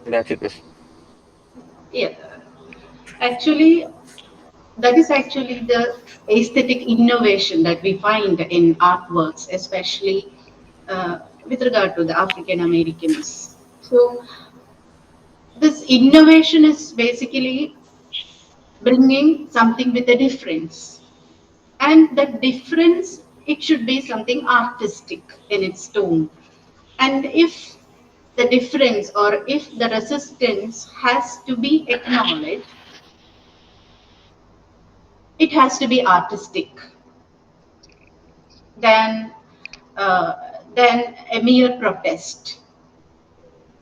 That's it, Miss. Yeah. Actually, that is actually the aesthetic innovation that we find in artworks, especially with regard to the African Americans. So, this innovation is basically bringing something with a difference, and the difference, it should be something artistic in its tone. And if the difference or if the resistance has to be acknowledged, it has to be artistic than uh, than a mere protest.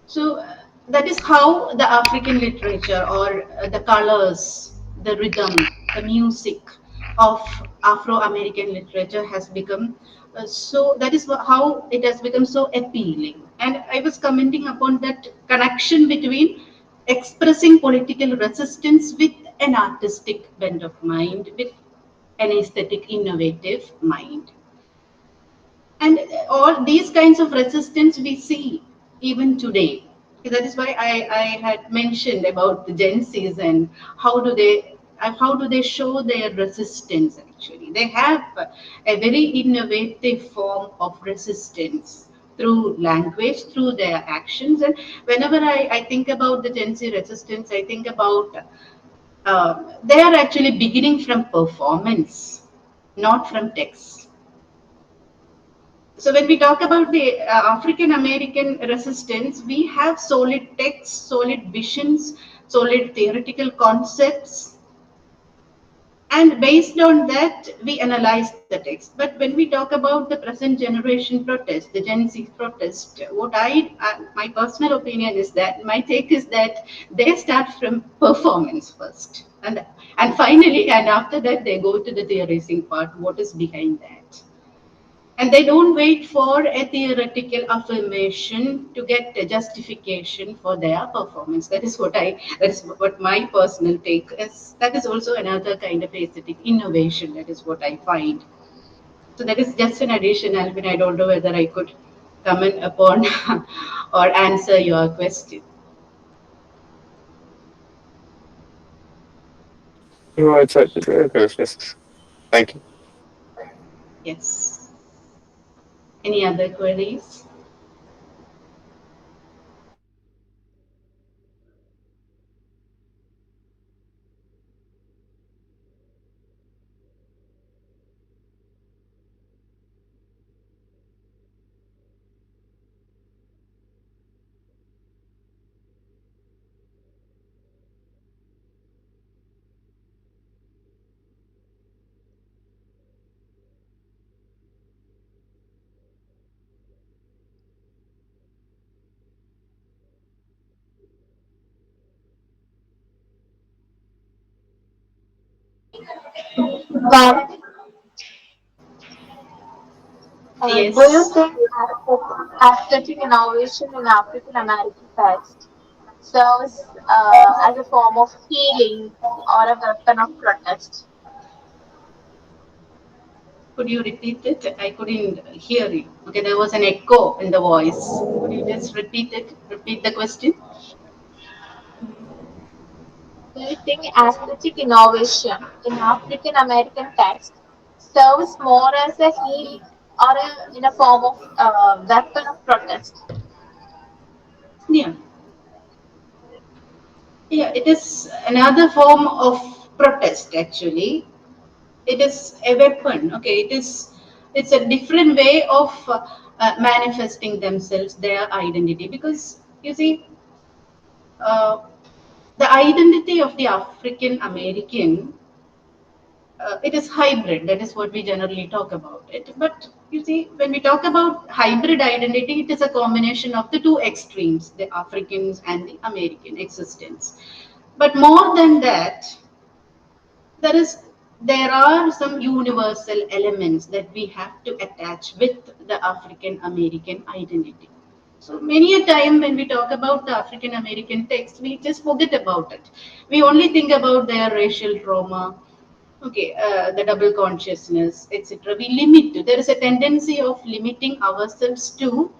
So that is how the African literature or the colors, the rhythm, the music of Afro-American literature has become so. That is how it has become so appealing. And I was commenting upon that connection between expressing political resistance with an artistic bent of mind, with an aesthetic, innovative mind. And all these kinds of resistance we see even today. That is why I had mentioned about the Gen Zs and how do they how do they show their resistance actually? They have a very innovative form of resistance through language, through their actions. And whenever I think about the Gen Z resistance, I think about they are actually beginning from performance, not from text. So when we talk about the African American resistance, we have solid texts, solid visions, solid theoretical concepts, and based on that, we analyze the text. But when we talk about the present generation protest, the Gen Z protest, my personal opinion is that, my take is that they start from performance first. And finally, and after that, they go to the theorizing part, what is behind that. And they don't wait for a theoretical affirmation to get a justification for their performance. That is what my personal take is. That is also another kind of aesthetic innovation. That is what I find. So that is just an addition, Alvin. I don't know whether I could comment upon or answer your question. No, it's very good. Yes. Thank you. Yes. Any other queries? Well, do you Yes. think aesthetic innovation in African American text serves as a form of healing or a weapon of protest? Could you repeat it? I couldn't hear you. Okay, there was an echo in the voice. Could you just repeat it? Repeat the question? Do you think aesthetic innovation in African American text serves more as a healing or in a form of weapon of protest? Yeah. Yeah, it is another form of protest actually. It is a weapon. Okay, it's a different way of manifesting themselves, their identity. Because you see, uh, the identity of the African American, it is hybrid. That is what we generally talk about it. But you see, when we talk about hybrid identity, it is a combination of the two extremes, the Africans and the American existence. But more than that, there is there are some universal elements that we have to attach with the African American identity. So many a time when we talk about the African American text, we just forget about it. We only think about their racial trauma, okay, the double consciousness, etc. We limit to. There is a tendency of limiting ourselves to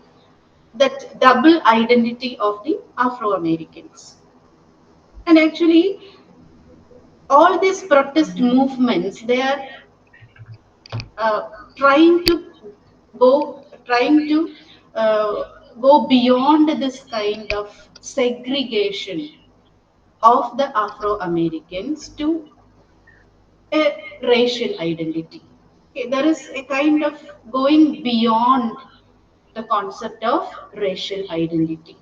that double identity of the Afro Americans. And actually, all these protest movements, they are uh, trying to trying to uh, go beyond this kind of segregation of the Afro Americans to a racial identity. Okay, there is a kind of going beyond the concept of racial identity.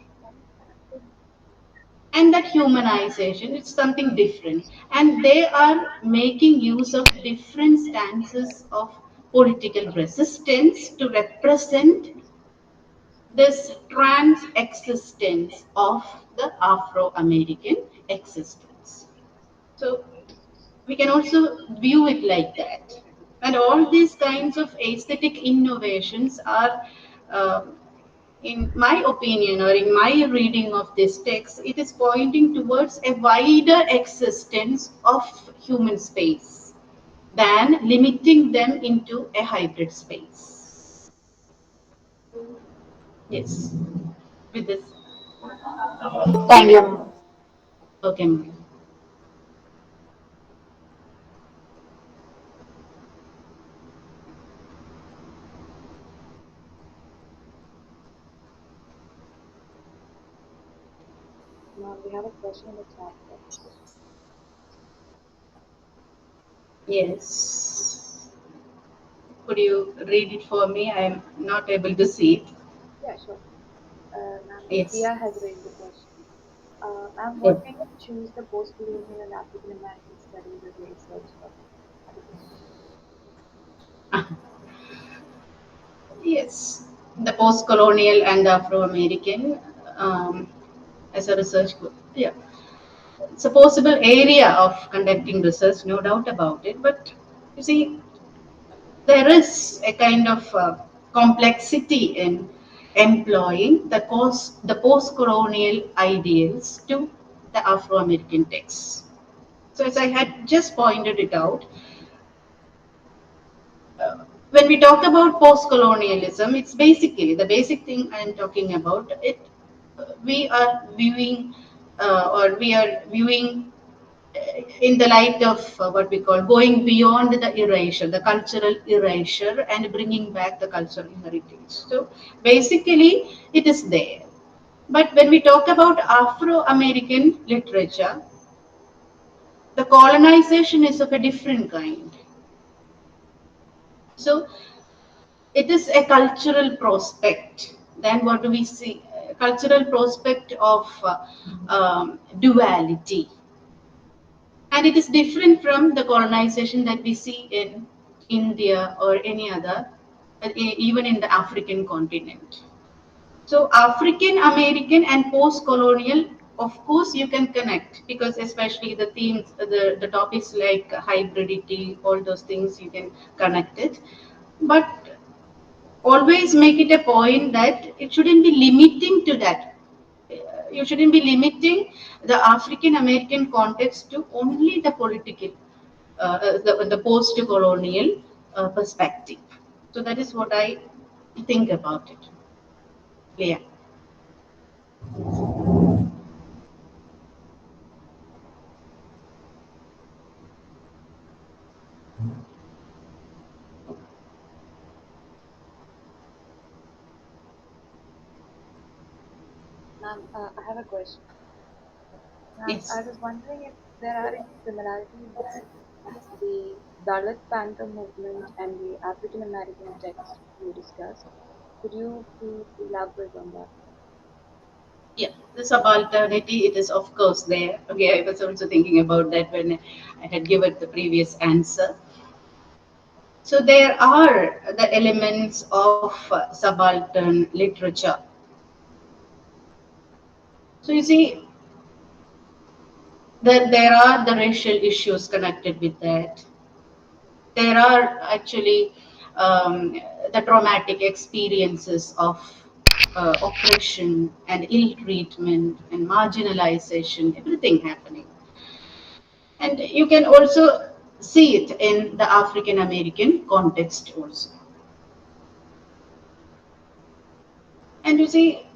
And that humanization, it's something different. And they are making use of different stances of political resistance to represent this trans existence of the Afro American existence. So we can also view it like that. And all these kinds of aesthetic innovations are, uh, in my opinion or in my reading of this text, it is pointing towards a wider existence of human space than limiting them into a hybrid space. Yes, with this. Thank you. Okay, Mara. We have a question in the chat box. Yes. Could you read it for me? I'm not able to see it. Yeah, sure. Ma'am, Yes. Dia has raised a question. Ma'am, Yeah. what made you choose the post-colonial and African American studies as a research topic? Yes. The post-colonial and the Afro-American um, as a research group. Yeah. It's a possible area of conducting research, no doubt about it. But you see, there is a kind of complexity in employing the post-colonial ideals to the Afro-American texts. So as I had just pointed it out, when we talk about post-colonialism, it's basically the basic thing I'm talking about. We are viewing, or we are viewing in the light of what we call going beyond the erasure, the cultural erasure, and bringing back the cultural heritage. So basically, it is there. But when we talk about Afro-American literature, the colonization is of a different kind. So it is a cultural prospect. Then what do we see? A cultural prospect of duality. And it is different from the colonization that we see in India or any other, even in the African continent. So African American and post-colonial, of course, you can connect because especially the themes, the topics like hybridity, all those things you can connect it. But always make it a point that it shouldn't be limiting to that. You shouldn't be limiting the African American context to only the political, the post-colonial perspective. So that is what I think about it. Yeah. Ma'am, I have a question. Ma'am, I Yes. was wondering if there are any similarities between the Dalit Panther movement and the African American text you discussed. Could you please elaborate on that? Yeah, the subalternity, it is of course there. Okay, I was also thinking about that when I had given the previous answer. So there are the elements of subaltern literature. So you see that there are the racial issues connected with that. There are actually the traumatic experiences of oppression and ill treatment and marginalization, everything happening. And you can also see it in the African American context also. And you see,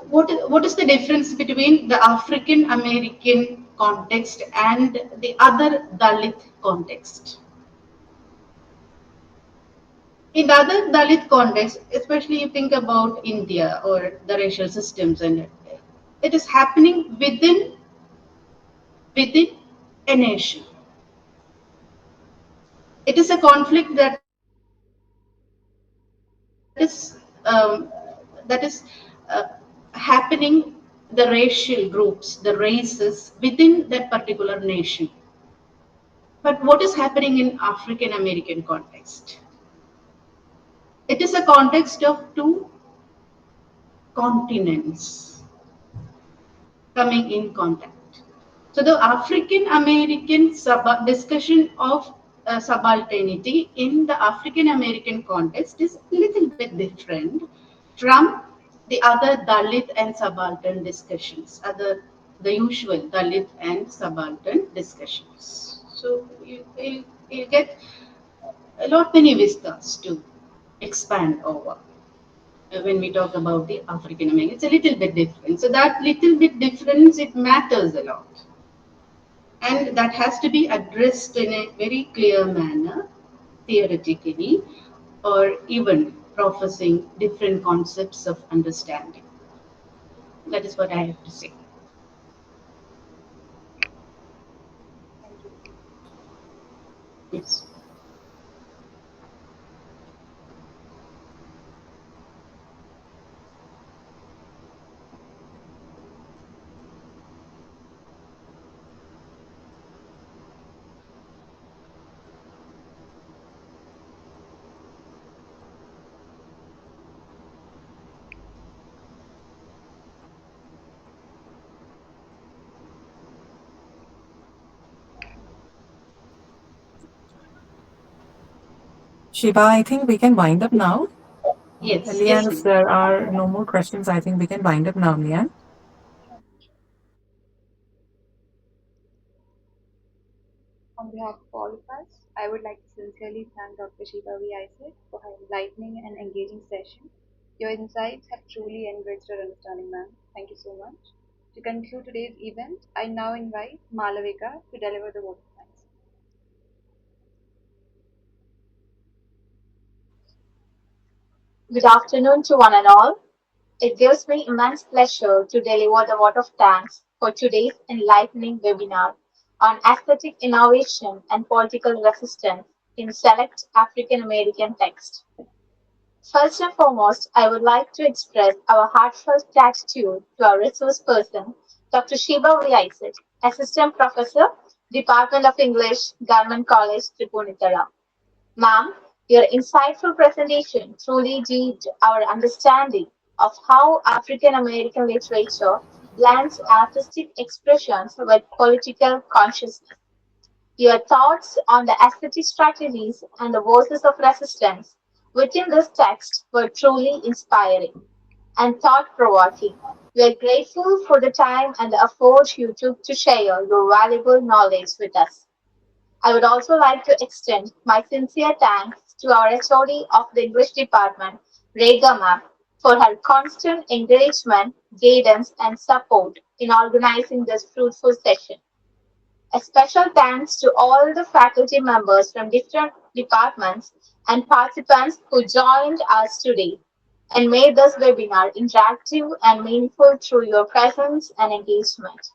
what is the difference between the African American context and the other Dalit context? In the other Dalit context, especially you think about India or the racial systems, and it is happening within a nation. It is a conflict that is happening, the racial groups, the races within that particular nation. But what is happening in African American context? It is a context of two continents coming in contact. So the African American discussion of subalternity in the African American context is a little bit different from the other Dalit and subaltern discussions, the usual Dalit and subaltern discussions. So you get a lot many vistas to expand over when we talk about the African American. It's a little bit different. So that little bit difference, it matters a lot. And that has to be addressed in a very clear manner, theoretically, or even professing different concepts of understanding. That is what I have to say. Thank you. Yes. Shiva, I think we can wind up now. Yes. Yes, Leanne, if ma'am. there are no more questions, I think we can wind up now, Leanne. Sure. On behalf of all of us, I would like to sincerely thank Dr. Sheeba V. Isaac for her enlightening and engaging session. Your insights have truly enriched our understanding, ma'am. Thank you so much. To conclude today's event, I now invite Malavika to deliver the vote of thanks. Good afternoon to one and all. It gives me immense pleasure to deliver the vote of thanks for today's enlightening webinar on aesthetic innovation and political resistance in select African American texts. First and foremost, I would like to express our heartfelt gratitude to our resource person, Dr. Sheeba V. Isaac, Assistant Professor, Department of English, Government College, Tripunithura. Ma'am, your insightful presentation truly deepened our understanding of how African American literature blends artistic expressions with political consciousness. Your thoughts on the aesthetic strategies and the voices of resistance within this text were truly inspiring and thought provoking. We are grateful for the time and the effort you took to share your valuable knowledge with us. I would also like to extend my sincere thanks to our HOD of the English department, Rega ma'am, for her constant encouragement, guidance, and support in organizing this fruitful session. A special thanks to all the faculty members from different departments and participants who joined us today and made this webinar interactive and meaningful through your presence and engagement.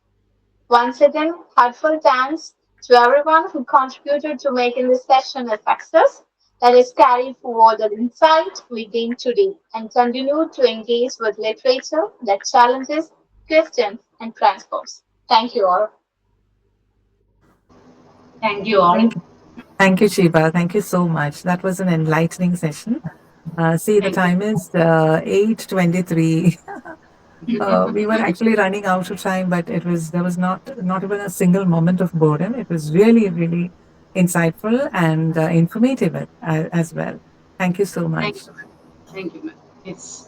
Once again, heartfelt thanks to everyone who contributed to making this session a success. Let us carry forward the insight we gained today and continue to engage with literature that challenges, questions, and transforms. Thank you all. Thank you all. Thank you. Thank you, Shiva. Thank you so much. That was an enlightening session. See, the Thank you. time is 8:23. We were actually running out of time, but there was not even a single moment of boredom. It was really, really insightful and informative as well. Thank you so Thank much. you. Thank you, ma'am. Yes.